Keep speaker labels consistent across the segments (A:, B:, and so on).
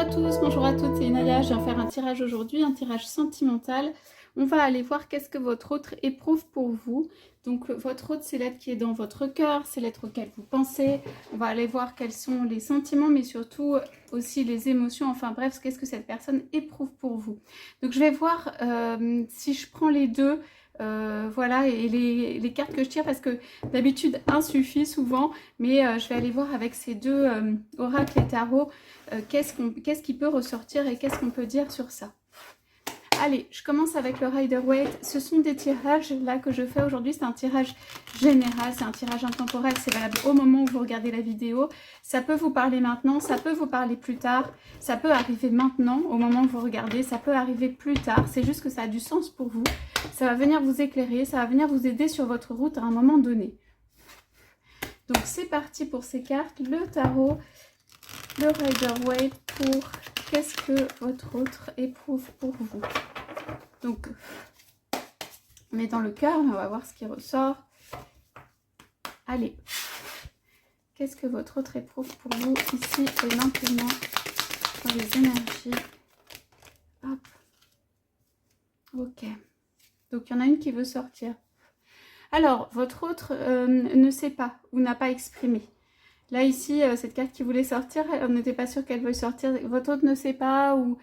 A: à tous, bonjour à toutes, c'est Inaya. Je viens faire un tirage aujourd'hui, un tirage sentimental. On va aller voir qu'est-ce que votre autre éprouve pour vous. Donc votre autre, c'est l'être qui est dans votre cœur, c'est l'être auquel vous pensez. On va aller voir quels sont les sentiments, mais surtout aussi les émotions. Enfin bref, qu'est-ce que cette personne éprouve pour vous. Donc je vais voir si je prends les deux. Voilà, et les cartes que je tire, parce que d'habitude un suffit souvent, mais je vais aller voir avec ces deux oracles et tarots qu'est-ce qui peut ressortir et qu'est-ce qu'on peut dire sur ça. Allez, je commence avec le Rider-Waite. Ce sont des tirages là que je fais aujourd'hui. C'est un tirage général, c'est un tirage intemporel. C'est valable au moment où vous regardez la vidéo. Ça peut vous parler maintenant, ça peut vous parler plus tard. Ça peut arriver maintenant, au moment où vous regardez. Ça peut arriver plus tard. C'est juste que ça a du sens pour vous. Ça va venir vous éclairer, ça va venir vous aider sur votre route à un moment donné. Donc c'est parti pour ces cartes. Le tarot, le Rider-Waite pour qu'est-ce que votre autre éprouve pour vous. Donc, on est dans le cœur, mais on va voir ce qui ressort. Allez, qu'est-ce que votre autre éprouve pour vous ici et maintenant dans les énergies. Hop. Ok. Donc, il y en a une qui veut sortir. Alors, votre autre ne sait pas ou n'a pas exprimé. Là, ici, cette carte qui voulait sortir, on n'était pas sûr qu'elle veuille sortir. Votre autre ne sait pas ou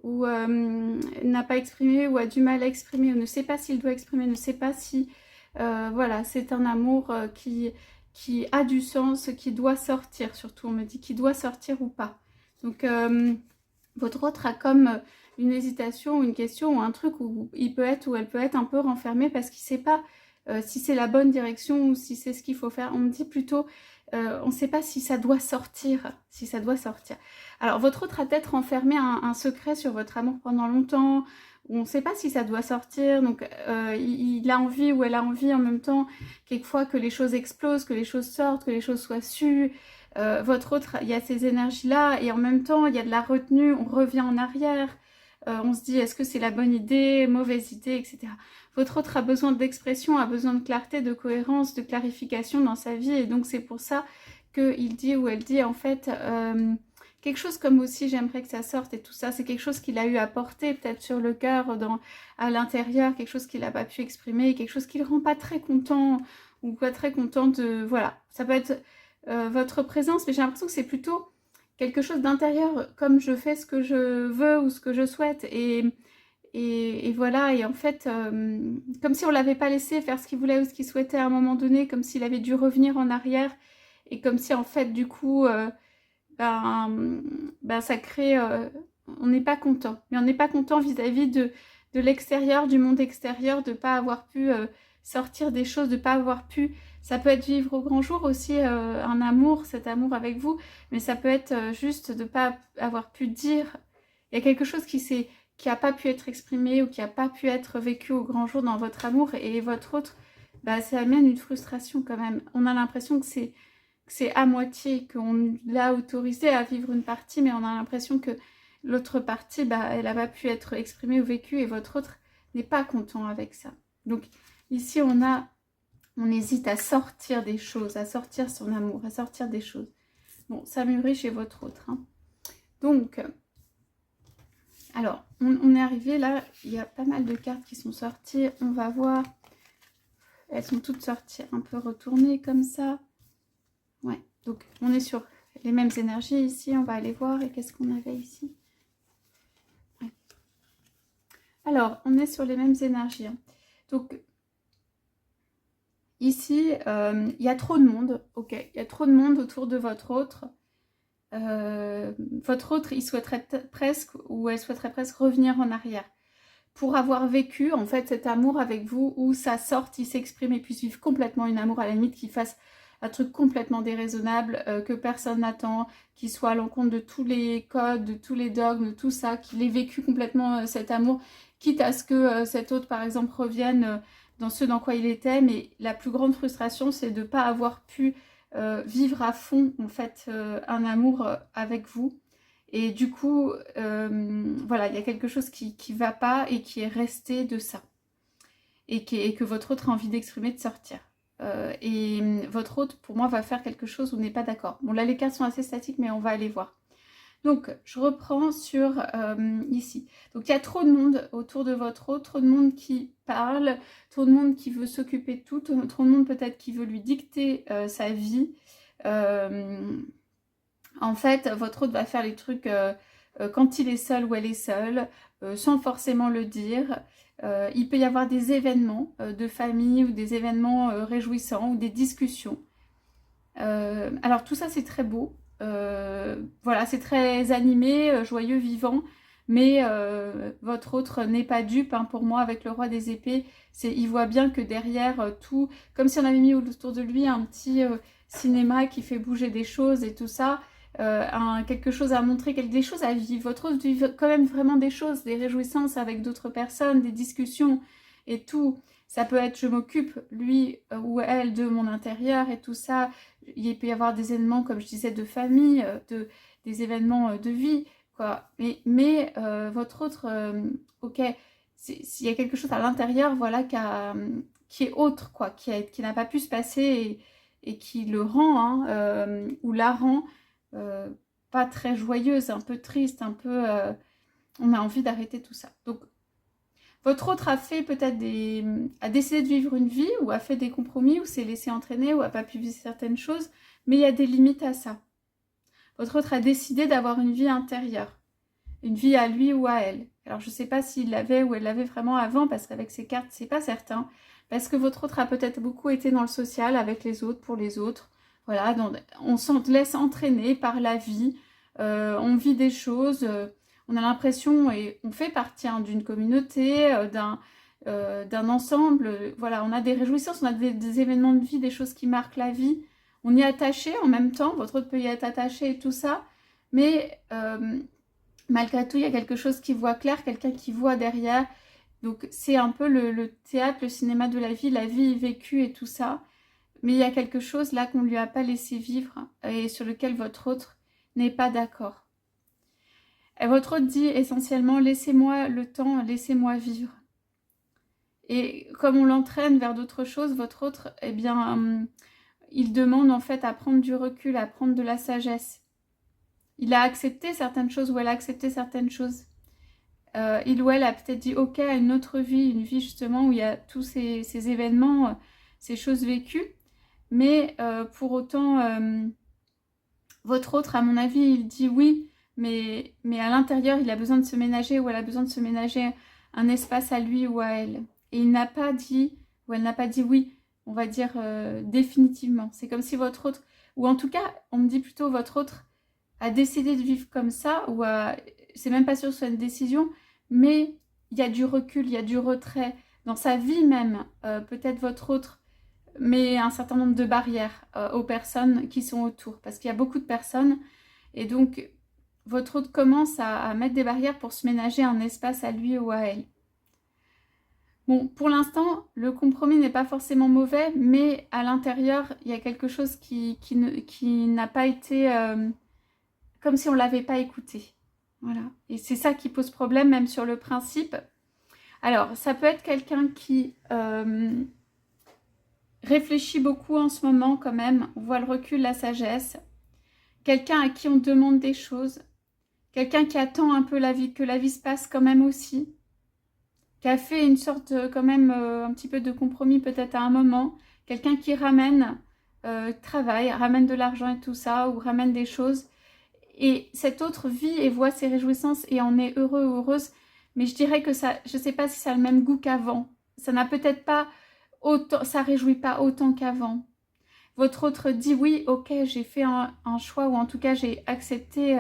A: n'a pas exprimé ou a du mal à exprimer ou ne sait pas s'il doit exprimer, ne sait pas si... voilà, c'est un amour qui a du sens, qui doit sortir surtout. On me dit qu'il doit sortir ou pas. Donc, votre autre a comme une hésitation ou une question ou un truc où il peut être ou elle peut être un peu renfermée parce qu'il ne sait pas si c'est la bonne direction ou si c'est ce qu'il faut faire. On me dit plutôt... on ne sait pas si ça doit sortir, Alors, votre autre a peut-être renfermé un secret sur votre amour pendant longtemps, on ne sait pas si ça doit sortir, donc il a envie ou elle a envie en même temps, quelquefois que les choses explosent, que les choses sortent, que les choses soient sues. Votre autre, il y a ces énergies-là, et en même temps, il y a de la retenue, on revient en arrière, on se dit, est-ce que c'est la bonne idée, mauvaise idée, etc. Votre autre a besoin d'expression, a besoin de clarté, de cohérence, de clarification dans sa vie. Et donc, c'est pour ça qu'il dit ou elle dit, en fait, quelque chose comme aussi, j'aimerais que ça sorte et tout ça. C'est quelque chose qu'il a eu à porter, peut-être sur le cœur, à l'intérieur, quelque chose qu'il n'a pas pu exprimer, quelque chose qui ne le rend pas très content ou pas très content de... Voilà, ça peut être votre présence, mais j'ai l'impression que c'est plutôt quelque chose d'intérieur, comme je fais ce que je veux ou ce que je souhaite. Et voilà, et en fait, comme si on ne l'avait pas laissé faire ce qu'il voulait ou ce qu'il souhaitait à un moment donné, comme s'il avait dû revenir en arrière, et comme si en fait, du coup, ça crée... on n'est pas content. Mais on n'est pas content vis-à-vis de l'extérieur, du monde extérieur, de ne pas avoir pu sortir des choses, de ne pas avoir pu... Ça peut être vivre au grand jour aussi, un amour, cet amour avec vous, mais ça peut être juste de ne pas avoir pu dire... Il y a quelque chose qui n'a pas pu être exprimé ou qui n'a pas pu être vécu au grand jour dans votre amour, et votre autre, ça amène une frustration quand même. On a l'impression que c'est à moitié, qu'on l'a autorisé à vivre une partie, mais on a l'impression que l'autre partie, elle n'a pas pu être exprimée ou vécue, et votre autre n'est pas content avec ça. Donc ici, on hésite à sortir des choses, à sortir son amour, à sortir des choses. Bon, ça mûrit chez votre autre. Hein. Donc... Alors, on est arrivé là, il y a pas mal de cartes qui sont sorties. On va voir. Elles sont toutes sorties un peu retournées comme ça. Ouais, donc on est sur les mêmes énergies ici. On va aller voir. Et qu'est-ce qu'on avait ici? Ouais. Alors, on est sur les mêmes énergies. Hein. Donc, ici, il y a trop de monde. Ok, il y a trop de monde autour de votre autre. Votre autre, il souhaiterait presque ou elle souhaiterait presque revenir en arrière pour avoir vécu en fait cet amour avec vous, où ça sorte, il s'exprime et puisse vivre complètement une amour, à la limite qu'il fasse un truc complètement déraisonnable, que personne n'attend, qui soit à l'encontre de tous les codes, de tous les dogmes, de tout ça, qu'il ait vécu complètement cet amour, quitte à ce que cet autre par exemple revienne dans ce dans quoi il était. Mais la plus grande frustration, c'est de ne pas avoir pu vivre à fond en fait un amour avec vous, et du coup voilà, il y a quelque chose qui va pas et qui est resté de ça, et que votre autre a envie d'exprimer, de sortir, et votre autre pour moi va faire quelque chose où on n'est pas d'accord. Bon là les cartes sont assez statiques, mais on va aller voir. Donc, je reprends sur ici. Donc, il y a trop de monde autour de votre hôte, trop de monde qui parle, trop de monde qui veut s'occuper de tout, trop de monde peut-être qui veut lui dicter sa vie. En fait, votre hôte va faire les trucs quand il est seul ou elle est seule, sans forcément le dire. Il peut y avoir des événements de famille ou des événements réjouissants ou des discussions. Alors tout ça c'est très beau, voilà, c'est très animé, joyeux, vivant, mais votre autre n'est pas dupe, hein, pour moi avec le roi des épées, il voit bien que derrière tout, comme si on avait mis autour de lui un petit cinéma qui fait bouger des choses et tout ça, quelque chose à montrer, des choses à vivre. Votre autre vit quand même vraiment des choses, des réjouissances avec d'autres personnes, des discussions et tout. Ça peut être je m'occupe, lui ou elle, de mon intérieur et tout ça. Il peut y avoir des événements, comme je disais, de famille, des événements de vie, quoi. Mais votre autre, ok, s'il y a quelque chose à l'intérieur, voilà, qui est autre, quoi, qui n'a pas pu se passer et qui le rend, hein, ou la rend pas très joyeuse, un peu triste, un peu... on a envie d'arrêter tout ça. Donc, votre autre a fait peut-être a décidé de vivre une vie, ou a fait des compromis, ou s'est laissé entraîner, ou a pas pu vivre certaines choses, mais il y a des limites à ça. Votre autre a décidé d'avoir une vie intérieure, une vie à lui ou à elle. Alors je ne sais pas s'il l'avait ou elle l'avait vraiment avant, parce qu'avec ces cartes, c'est pas certain. Parce que votre autre a peut-être beaucoup été dans le social, avec les autres, pour les autres. Voilà, on se laisse entraîner par la vie, on vit des choses... on a l'impression, et on fait partie d'une communauté, d'un ensemble, voilà, on a des réjouissances, on a des événements de vie, des choses qui marquent la vie, on y est attaché en même temps, votre autre peut y être attaché et tout ça, mais malgré tout, il y a quelque chose qui voit clair, quelqu'un qui voit derrière, donc c'est un peu le théâtre, le cinéma de la vie vécue et tout ça, mais il y a quelque chose là qu'on ne lui a pas laissé vivre, et sur lequel votre autre n'est pas d'accord. Et votre autre dit essentiellement, laissez-moi le temps, laissez-moi vivre. Et comme on l'entraîne vers d'autres choses, votre autre, eh bien, il demande en fait à prendre du recul, à prendre de la sagesse. Il a accepté certaines choses ou elle a accepté certaines choses. Il ou elle a peut-être dit ok à une autre vie, une vie justement où il y a tous ces événements, ces choses vécues. Mais pour autant, votre autre, à mon avis, il dit oui, mais à l'intérieur, il a besoin de se ménager ou elle a besoin de se ménager un espace à lui ou à elle. Et il n'a pas dit, ou elle n'a pas dit oui, on va dire définitivement. C'est comme si votre autre, ou en tout cas, on me dit plutôt votre autre a décidé de vivre comme ça, ou c'est même pas sûr que ce soit une décision, mais il y a du recul, il y a du retrait. Dans sa vie même, peut-être votre autre met un certain nombre de barrières aux personnes qui sont autour, parce qu'il y a beaucoup de personnes, et donc votre autre commence à mettre des barrières pour se ménager un espace à lui ou à elle. Bon, pour l'instant, le compromis n'est pas forcément mauvais, mais à l'intérieur, il y a quelque chose qui n'a pas été... comme si on ne l'avait pas écouté. Voilà. Et c'est ça qui pose problème, même sur le principe. Alors, ça peut être quelqu'un qui réfléchit beaucoup en ce moment quand même. On voit le recul, la sagesse. Quelqu'un à qui on demande des choses. Quelqu'un qui attend un peu que la vie se passe quand même aussi. Qui a fait une sorte quand même un petit peu de compromis peut-être à un moment. Quelqu'un qui ramène travail, ramène de l'argent et tout ça, ou ramène des choses. Et cette autre vit et voit ses réjouissances et en est heureux ou heureuse. Mais je dirais que ça, je ne sais pas si ça a le même goût qu'avant. Ça n'a peut-être pas autant, ça réjouit pas autant qu'avant. Votre autre dit oui, ok, j'ai fait un choix, ou en tout cas j'ai accepté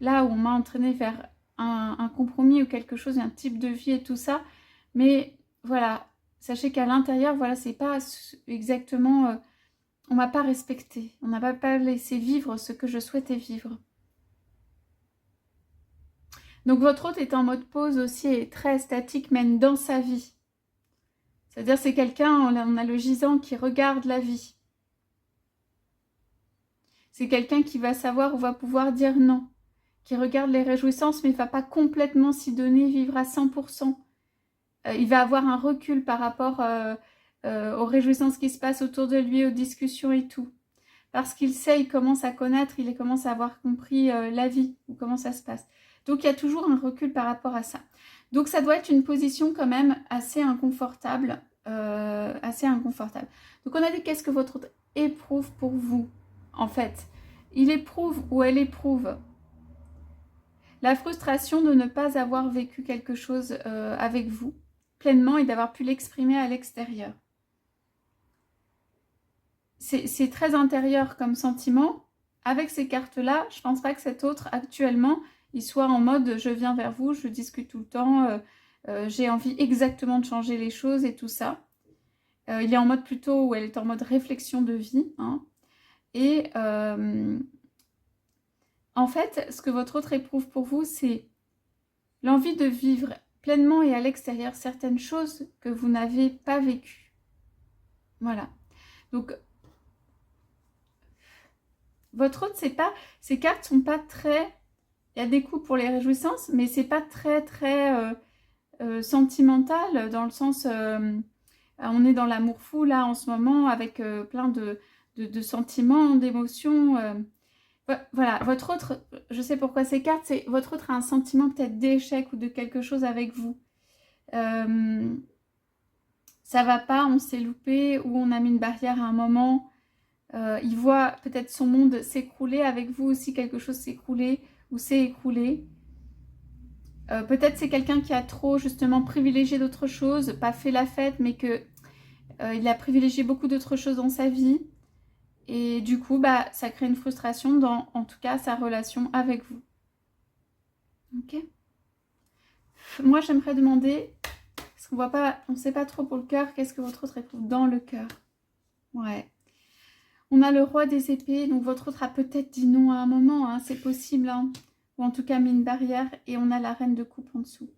A: là où on m'a entraîné vers un compromis ou quelque chose, un type de vie et tout ça. Mais voilà, sachez qu'à l'intérieur, voilà, c'est pas exactement... on m'a pas respecté, on n'a pas laissé vivre ce que je souhaitais vivre. Donc votre hôte est en mode pause aussi et très statique même dans sa vie. C'est-à-dire c'est quelqu'un, on a le gisant qui regarde la vie. C'est quelqu'un qui va savoir ou va pouvoir dire non. Qui regarde les réjouissances mais ne va pas complètement s'y donner, vivre à 100%. Il va avoir un recul par rapport aux réjouissances qui se passent autour de lui, aux discussions et tout. parce qu'il sait, il commence à connaître, il commence à avoir compris la vie, ou comment ça se passe. Donc il y a toujours un recul par rapport à ça. Donc ça doit être une position quand même assez inconfortable. Donc on a dit qu'est-ce que votre autre éprouve pour vous, en fait. Il éprouve ou elle éprouve la frustration de ne pas avoir vécu quelque chose avec vous pleinement et d'avoir pu l'exprimer à l'extérieur. C'est très intérieur comme sentiment. Avec ces cartes-là, je ne pense pas que cet autre, actuellement, il soit en mode « je viens vers vous, je discute tout le temps, j'ai envie exactement de changer les choses et tout ça ». Il est en mode plutôt, ou elle est en mode réflexion de vie. Hein. Et en fait, ce que votre autre éprouve pour vous, c'est l'envie de vivre pleinement et à l'extérieur certaines choses que vous n'avez pas vécues. Voilà. Donc, votre autre, c'est pas... Ces cartes sont pas très... Il y a des coups pour les réjouissances, mais c'est pas très sentimental, dans le sens... on est dans l'amour fou, là, en ce moment, avec plein de sentiments, d'émotions... Voilà, votre autre, je sais pourquoi ces cartes, c'est votre autre a un sentiment peut-être d'échec ou de quelque chose avec vous. Ça va pas, on s'est loupé ou on a mis une barrière à un moment. Il voit peut-être son monde s'écrouler, avec vous aussi quelque chose s'écrouler ou s'est écroulé. Peut-être c'est quelqu'un qui a trop justement privilégié d'autres choses, pas fait la fête, mais que il a privilégié beaucoup d'autres choses dans sa vie. Et du coup, bah, ça crée une frustration dans, en tout cas, sa relation avec vous. Ok. Moi, j'aimerais demander, parce qu'on voit pas, on ne sait pas trop pour le cœur, qu'est-ce que votre autre éprouve dans le cœur. Ouais. On a le roi des épées, donc votre autre a peut-être dit non à un moment, hein, c'est possible, hein, ou en tout cas mis une barrière, et on a la reine de coupe en dessous.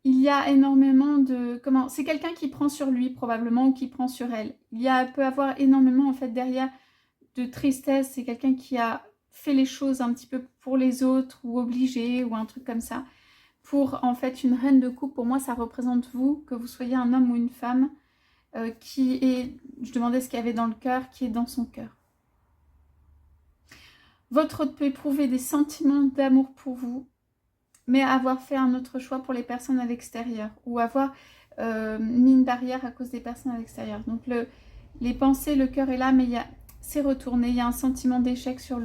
A: Il y a énormément de... Comment? C'est quelqu'un qui prend sur lui, probablement, ou qui prend sur elle. Peut avoir énormément, en fait, derrière de tristesse. C'est quelqu'un qui a fait les choses un petit peu pour les autres, ou obligé, ou un truc comme ça. Pour, en fait, une reine de coupe, pour moi, ça représente vous, que vous soyez un homme ou une femme, qui est... Je demandais ce qu'il y avait dans le cœur, qui est dans son cœur. Votre autre peut éprouver des sentiments d'amour pour vous, mais avoir fait un autre choix pour les personnes à l'extérieur, ou avoir mis une barrière à cause des personnes à l'extérieur. Donc les pensées, le cœur est là, mais c'est retourné, il y a un sentiment d'échec sur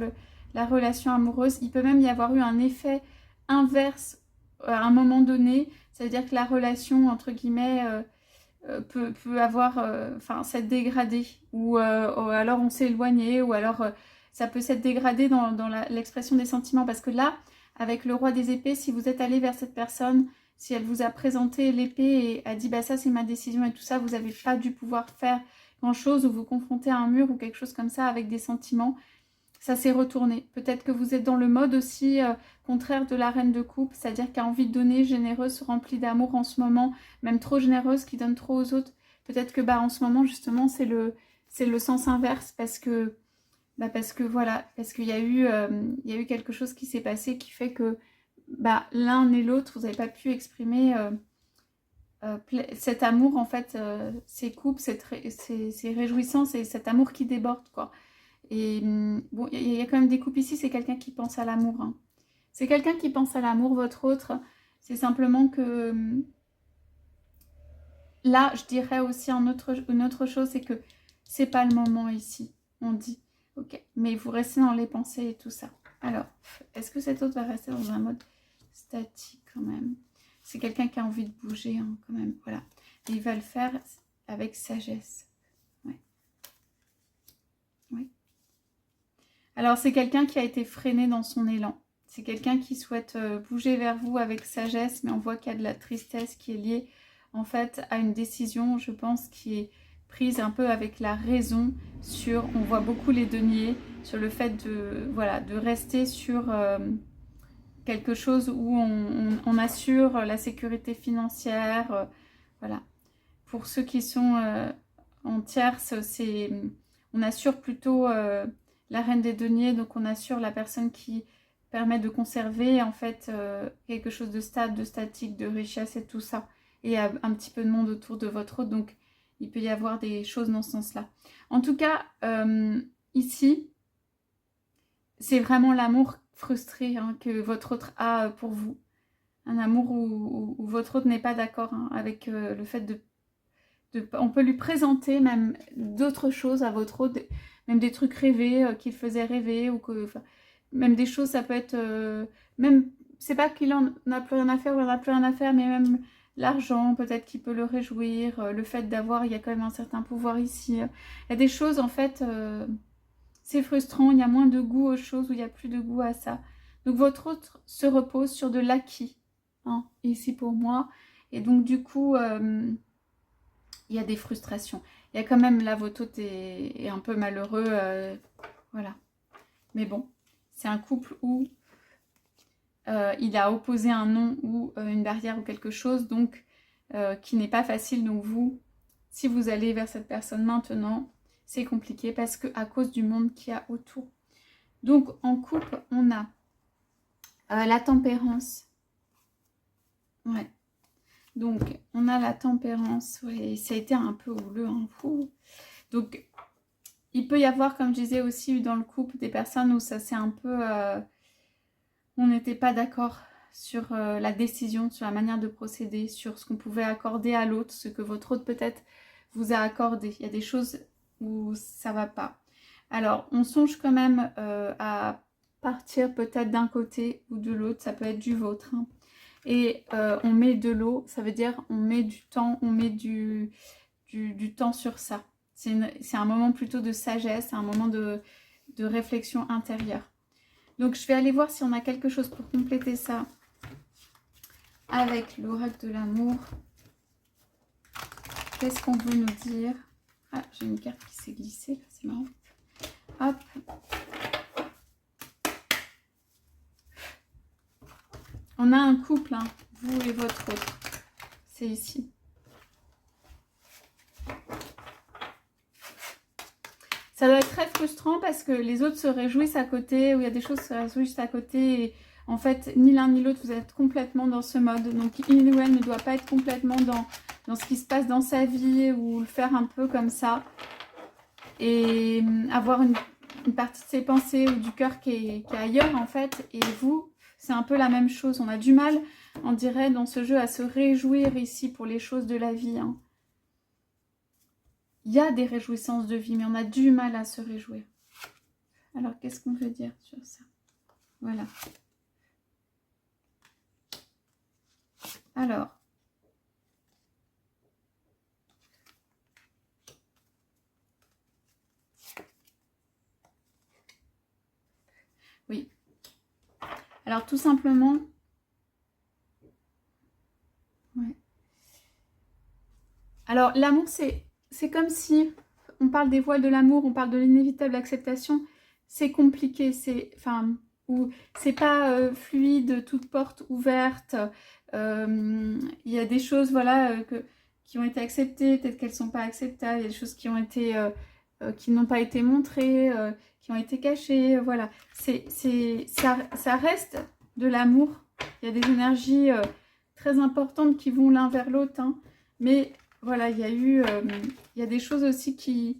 A: la relation amoureuse. Il peut même y avoir eu un effet inverse à un moment donné, c'est-à-dire que la relation, entre guillemets, peut avoir, s'être dégradée, ou alors on s'est éloigné, ou alors ça peut s'être dégradé dans l'expression des sentiments, parce que là, avec le roi des épées, si vous êtes allé vers cette personne, si elle vous a présenté l'épée et a dit bah ça c'est ma décision et tout ça, vous n'avez pas dû pouvoir faire grand chose ou vous confronter à un mur ou quelque chose comme ça avec des sentiments, ça s'est retourné. Peut-être que vous êtes dans le mode aussi contraire de la reine de coupe, c'est-à-dire qui a envie de donner, généreuse, remplie d'amour en ce moment, même trop généreuse, qui donne trop aux autres. Peut-être que bah en ce moment justement c'est le sens inverse, parce que voilà, parce qu'il y a eu quelque chose qui s'est passé qui fait que bah, l'un et l'autre, vous n'avez pas pu exprimer cet amour, en fait, ces coupes, ces réjouissances et cet amour qui déborde, quoi. Et bon, il y a quand même des coupes ici, c'est quelqu'un qui pense à l'amour. Hein. C'est quelqu'un qui pense à l'amour, votre autre. C'est simplement que là, je dirais aussi une autre chose, c'est que c'est pas le moment ici, on dit. Ok, mais vous restez dans les pensées et tout ça. Alors, est-ce que cet autre va rester dans un mode statique quand même? C'est quelqu'un qui a envie de bouger hein, quand même, voilà. Et il va le faire avec sagesse. Ouais. Oui. Alors, c'est quelqu'un qui a été freiné dans son élan. C'est quelqu'un qui souhaite bouger vers vous avec sagesse, mais on voit qu'il y a de la tristesse qui est liée en fait à une décision, je pense, qui est prise un peu avec la raison sur, on voit beaucoup les deniers, sur le fait de, voilà, de rester sur quelque chose où on assure la sécurité financière, voilà. Pour ceux qui sont en tierce, on assure plutôt la reine des deniers, donc on assure la personne qui permet de conserver en fait quelque chose de stable, de statique, de richesse et tout ça, et un petit peu de monde autour de votre autre, donc il peut y avoir des choses dans ce sens-là. En tout cas, ici, c'est vraiment l'amour frustré hein, que votre autre a pour vous. Un amour où votre autre n'est pas d'accord hein, avec le fait de... On peut lui présenter même d'autres choses à votre autre, même des trucs rêvés qu'il faisait rêver, ou que, enfin, même des choses, ça peut être... même, c'est pas qu'il en a plus rien à faire ou il en a plus rien à faire, mais même l'argent, peut-être qu'il peut le réjouir, le fait d'avoir, il y a quand même un certain pouvoir ici. Il y a des choses, en fait... c'est frustrant, il y a moins de goût aux choses, ou il n'y a plus de goût à ça. Donc votre autre se repose sur de l'acquis, hein, ici pour moi. Et donc du coup, il y a des frustrations. Il y a quand même, là, votre autre est un peu malheureux, voilà. Mais bon, c'est un couple où il a opposé un non ou une barrière ou quelque chose, donc qui n'est pas facile. Donc vous, si vous allez vers cette personne maintenant, c'est compliqué parce que à cause du monde qu'il y a autour. Donc en couple, on a la tempérance. Ouais. Donc on a la tempérance. Ouais, ça a été un peu houleux. Hein. Donc il peut y avoir, comme je disais aussi dans le couple, des personnes où ça c'est un peu... on n'était pas d'accord sur la décision, sur la manière de procéder, sur ce qu'on pouvait accorder à l'autre, ce que votre autre peut-être vous a accordé. Il y a des choses où ça va pas. Alors, on songe quand même à partir peut-être d'un côté ou de l'autre, ça peut être du vôtre. Hein. Et on met de l'eau, ça veut dire on met du temps, on met du temps sur ça. C'est un moment plutôt de sagesse, un moment de réflexion intérieure. Donc, je vais aller voir si on a quelque chose pour compléter ça avec l'oracle de l'amour. Qu'est-ce qu'on veut nous dire? Ah, j'ai une carte qui s'est glissée, là, c'est marrant. Hop. On a un couple, hein, vous et votre autre. C'est ici. Ça doit être très frustrant parce que les autres se réjouissent à côté, ou il y a des choses qui se réjouissent à côté. Et en fait, ni l'un ni l'autre, vous êtes complètement dans ce mode. Donc, il ou elle ne doit pas être complètement dans ce qui se passe dans sa vie, ou le faire un peu comme ça. Et avoir une partie de ses pensées ou du cœur qui est ailleurs, en fait. Et vous, c'est un peu la même chose. On a du mal, on dirait, dans ce jeu, à se réjouir ici pour les choses de la vie, hein. Il y a des réjouissances de vie, mais on a du mal à se réjouir. Alors, qu'est-ce qu'on veut dire sur ça? Voilà. Alors. Oui. Alors, tout simplement... Ouais. Alors, l'amour, c'est comme si... On parle des voiles de l'amour, on parle de l'inévitable acceptation. C'est compliqué, ou c'est pas fluide, toute porte ouverte. Il y a des choses, voilà, qui ont été acceptées, peut-être qu'elles ne sont pas acceptables. Il y a des choses qui ont été, qui n'ont pas été montrées, qui ont été cachées. Voilà, ça reste de l'amour. Il y a des énergies très importantes qui vont l'un vers l'autre, hein, mais voilà, il y a des choses aussi qui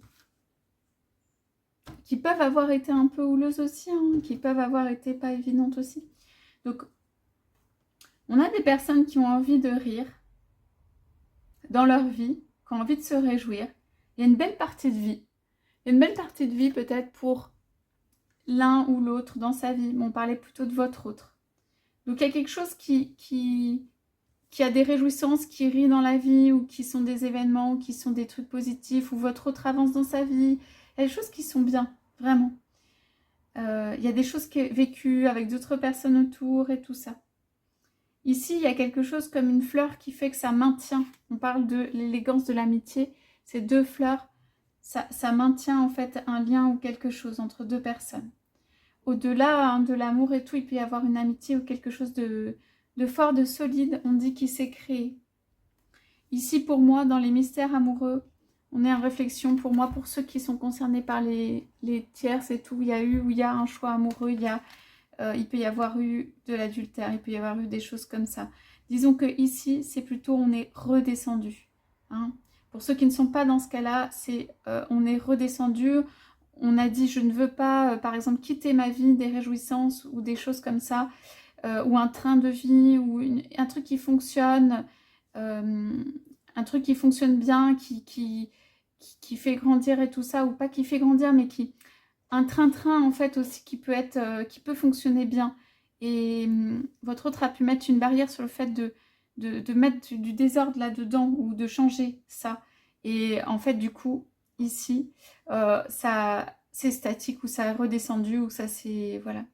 A: peuvent avoir été un peu houleuses aussi, hein, qui peuvent avoir été pas évidentes aussi. Donc, on a des personnes qui ont envie de rire dans leur vie, qui ont envie de se réjouir. Il y a une belle partie de vie. Il y a une belle partie de vie peut-être pour l'un ou l'autre dans sa vie. Mais on parlait plutôt de votre autre. Donc, il y a quelque chose qui a des réjouissances, qui rit dans la vie, ou qui sont des événements, ou qui sont des trucs positifs, ou votre autre avance dans sa vie. Il y a des choses qui sont bien, vraiment. Il y a des choses vécues avec d'autres personnes autour et tout ça. Ici, il y a quelque chose comme une fleur qui fait que ça maintient. On parle de l'élégance de l'amitié. Ces deux fleurs, ça maintient en fait un lien ou quelque chose entre deux personnes. Au-delà hein, de l'amour et tout, il peut y avoir une amitié ou quelque chose de fort, de solide, on dit, qui s'est créé. Ici, pour moi, dans les mystères amoureux, on est en réflexion, pour moi, pour ceux qui sont concernés par les tierces et tout, il y a un choix amoureux, il peut y avoir eu de l'adultère, il peut y avoir eu des choses comme ça. Disons que ici, c'est plutôt on est redescendu. Hein. Pour ceux qui ne sont pas dans ce cas-là, on est redescendu, on a dit je ne veux pas, par exemple, quitter ma vie, des réjouissances ou des choses comme ça, ou un train de vie, ou un truc qui fonctionne, un truc qui fonctionne bien, qui fait grandir et tout ça, ou pas qui fait grandir, mais qui... Un train-train, en fait, aussi, qui peut fonctionner bien. Et votre autre a pu mettre une barrière sur le fait de mettre du désordre là-dedans, ou de changer ça. Et en fait, du coup, ici, ça c'est statique, ou ça a redescendu, ou ça c'est... Voilà.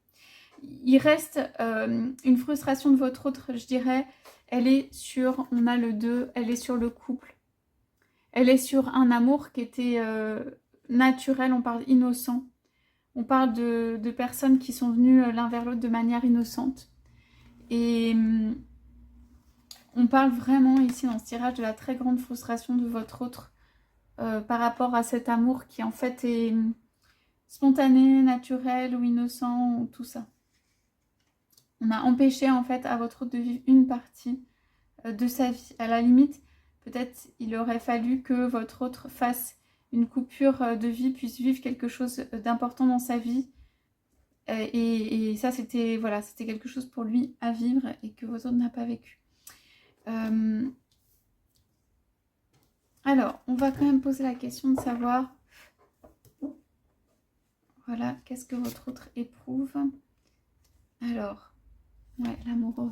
A: Il reste une frustration de votre autre, je dirais. Elle est sur, on a le 2, elle est sur le couple. Elle est sur un amour qui était naturel, on parle innocent. On parle de personnes qui sont venues l'un vers l'autre de manière innocente. Et on parle vraiment ici dans ce tirage de la très grande frustration de votre autre par rapport à cet amour qui en fait est spontané, naturel ou innocent, ou tout ça. On a empêché en fait à votre autre de vivre une partie de sa vie. À la limite, peut-être il aurait fallu que votre autre fasse une coupure de vie, puisse vivre quelque chose d'important dans sa vie. Et ça, c'était voilà, c'était quelque chose pour lui à vivre et que votre autre n'a pas vécu. Alors, on va quand même poser la question de savoir, voilà, qu'est-ce que votre autre éprouve. Alors, ouais, l'amoureux.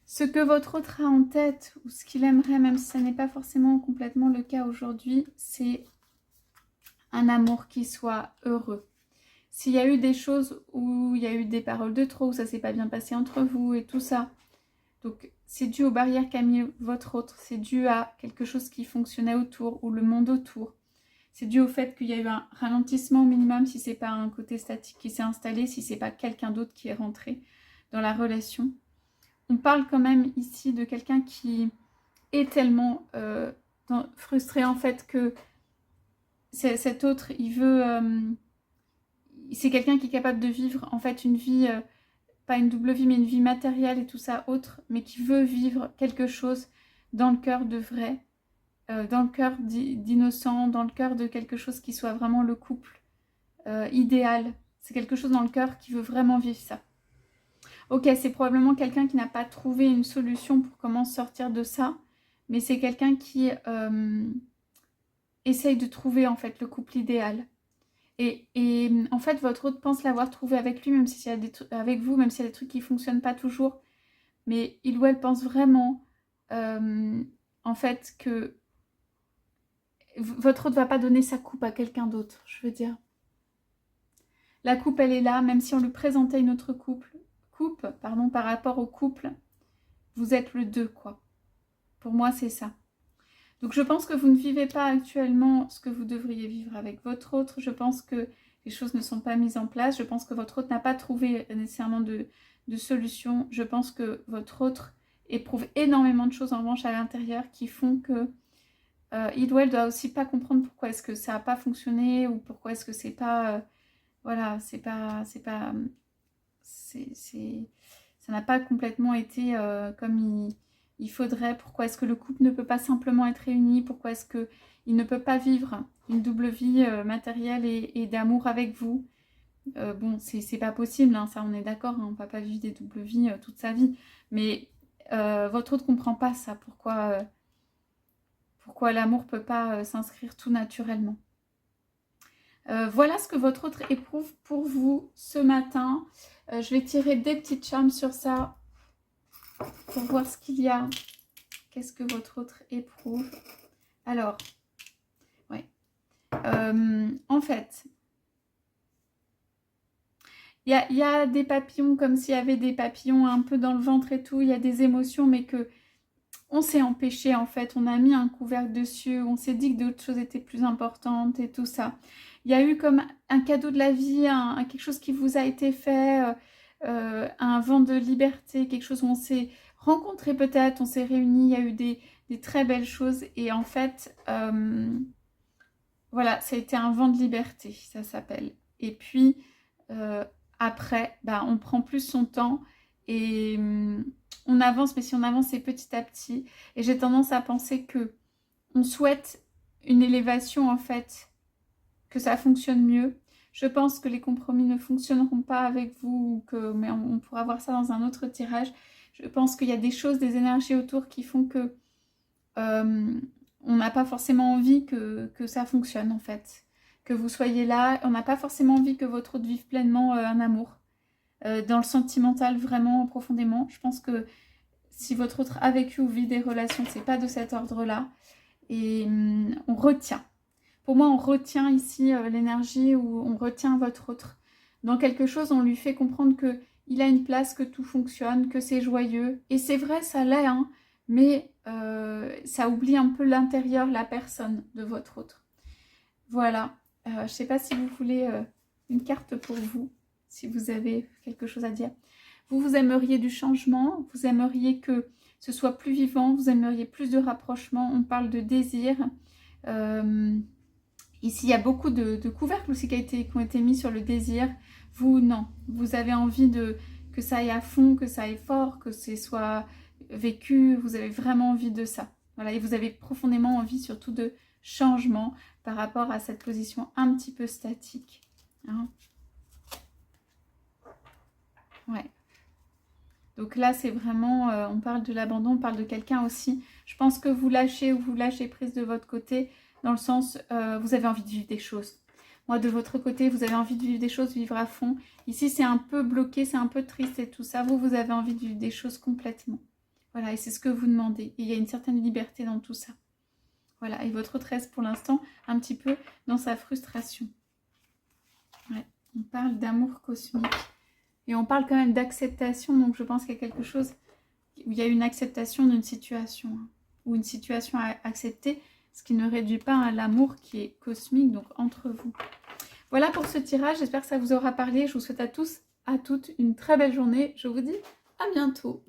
A: Ce que votre autre a en tête, ou ce qu'il aimerait, même si ça n'est pas forcément complètement le cas aujourd'hui, c'est un amour qui soit heureux. S'il y a eu des choses où il y a eu des paroles de trop, où ça s'est pas bien passé entre vous et tout ça, donc c'est dû aux barrières qu'a mis votre autre, c'est dû à quelque chose qui fonctionnait autour, ou le monde autour. C'est dû au fait qu'il y a eu un ralentissement au minimum, si c'est pas un côté statique qui s'est installé, si c'est pas quelqu'un d'autre qui est rentré dans la relation. On parle quand même ici de quelqu'un qui est tellement frustré en fait que cet autre, il veut... c'est quelqu'un qui est capable de vivre en fait une vie, pas une double vie, mais une vie matérielle et tout ça autre, mais qui veut vivre quelque chose dans le cœur de vrai, dans le cœur d'innocent, dans le cœur de quelque chose qui soit vraiment le couple idéal. C'est quelque chose dans le cœur qui veut vraiment vivre ça. Ok, c'est probablement quelqu'un qui n'a pas trouvé une solution pour comment sortir de ça, mais c'est quelqu'un qui essaye de trouver en fait le couple idéal. Et en fait, votre autre pense l'avoir trouvé avec lui, même s'il y a avec vous, même s'il y a des trucs qui ne fonctionnent pas toujours. Mais il ou elle pense vraiment, en fait, que votre autre ne va pas donner sa coupe à quelqu'un d'autre, je veux dire. La coupe, elle est là, même si on lui présentait une autre coupe, par rapport au couple, vous êtes le 2, quoi. Pour moi, c'est ça. Donc, je pense que vous ne vivez pas actuellement ce que vous devriez vivre avec votre autre. Je pense que les choses ne sont pas mises en place. Je pense que votre autre n'a pas trouvé nécessairement de solution. Je pense que votre autre éprouve énormément de choses en revanche à l'intérieur qui font que il ou elle doit aussi pas comprendre pourquoi est-ce que ça n'a pas fonctionné, ou pourquoi est-ce que c'est pas... voilà, ça n'a pas complètement été comme il faudrait. Pourquoi est-ce que le couple ne peut pas simplement être réuni? Pourquoi est-ce qu'il ne peut pas vivre une double vie matérielle et d'amour avec vous? Bon, c'est pas possible, hein, ça on est d'accord, hein, on ne va pas vivre des doubles vies toute sa vie. Mais votre autre ne comprend pas ça, pourquoi l'amour ne peut pas s'inscrire tout naturellement. Voilà ce que votre autre éprouve pour vous ce matin. Je vais tirer des petites charmes sur ça pour voir ce qu'il y a. Qu'est-ce que votre autre éprouve? Alors, ouais. En fait, il y a des papillons, comme s'il y avait des papillons un peu dans le ventre et tout. Il y a des émotions, mais que on s'est empêché en fait. On a mis un couvercle dessus. On s'est dit que d'autres choses étaient plus importantes et tout ça. Il y a eu comme un cadeau de la vie, quelque chose qui vous a été fait, un vent de liberté, quelque chose où on s'est rencontrés peut-être, on s'est réunis, il y a eu des très belles choses. Et en fait, voilà, ça a été un vent de liberté, ça s'appelle. Et puis, après, bah, on prend plus son temps et on avance, mais si on avance, c'est petit à petit. Et j'ai tendance à penser que on souhaite une élévation, en fait, que ça fonctionne mieux. Je pense que les compromis ne fonctionneront pas avec vous, mais on pourra voir ça dans un autre tirage. Je pense qu'il y a des choses, des énergies autour qui font que on n'a pas forcément envie que ça fonctionne en fait. Que vous soyez là, on n'a pas forcément envie que votre autre vive pleinement un amour. Dans le sentimental, vraiment profondément. Je pense que si votre autre a vécu ou vit des relations, c'est pas de cet ordre-là. Et on retient. Pour moi, on retient ici l'énergie ou on retient votre autre. Dans quelque chose, on lui fait comprendre qu'il a une place, que tout fonctionne, que c'est joyeux. Et c'est vrai, ça l'est, hein, mais ça oublie un peu l'intérieur, la personne de votre autre. Voilà. Je ne sais pas si vous voulez une carte pour vous, si vous avez quelque chose à dire. Vous aimeriez du changement, vous aimeriez que ce soit plus vivant, vous aimeriez plus de rapprochement. On parle de désir. Ici, il y a beaucoup de couvercles aussi qui ont été mis sur le désir. Vous, non. Vous avez envie que ça aille à fond, que ça aille fort, que ce soit vécu. Vous avez vraiment envie de ça. Voilà, et vous avez profondément envie surtout de changement par rapport à cette position un petit peu statique. Hein. Ouais. Donc là, c'est vraiment, on parle de l'abandon, on parle de quelqu'un aussi. Je pense que vous lâchez ou vous lâchez prise de votre côté, dans le sens, vous avez envie de vivre des choses. Moi, de votre côté, vous avez envie de vivre des choses, vivre à fond. Ici, c'est un peu bloqué, c'est un peu triste et tout ça. Vous avez envie de vivre des choses complètement. Voilà, et c'est ce que vous demandez. Et il y a une certaine liberté dans tout ça. Voilà, et votre autre reste pour l'instant un petit peu dans sa frustration. Ouais, on parle d'amour cosmique. Et on parle quand même d'acceptation, donc je pense qu'il y a quelque chose où il y a une acceptation d'une situation, hein, ou une situation à accepter, ce qui ne réduit pas à l'amour qui est cosmique, donc entre vous. Voilà pour ce tirage, j'espère que ça vous aura parlé. Je vous souhaite à tous, à toutes une très belle journée. Je vous dis à bientôt.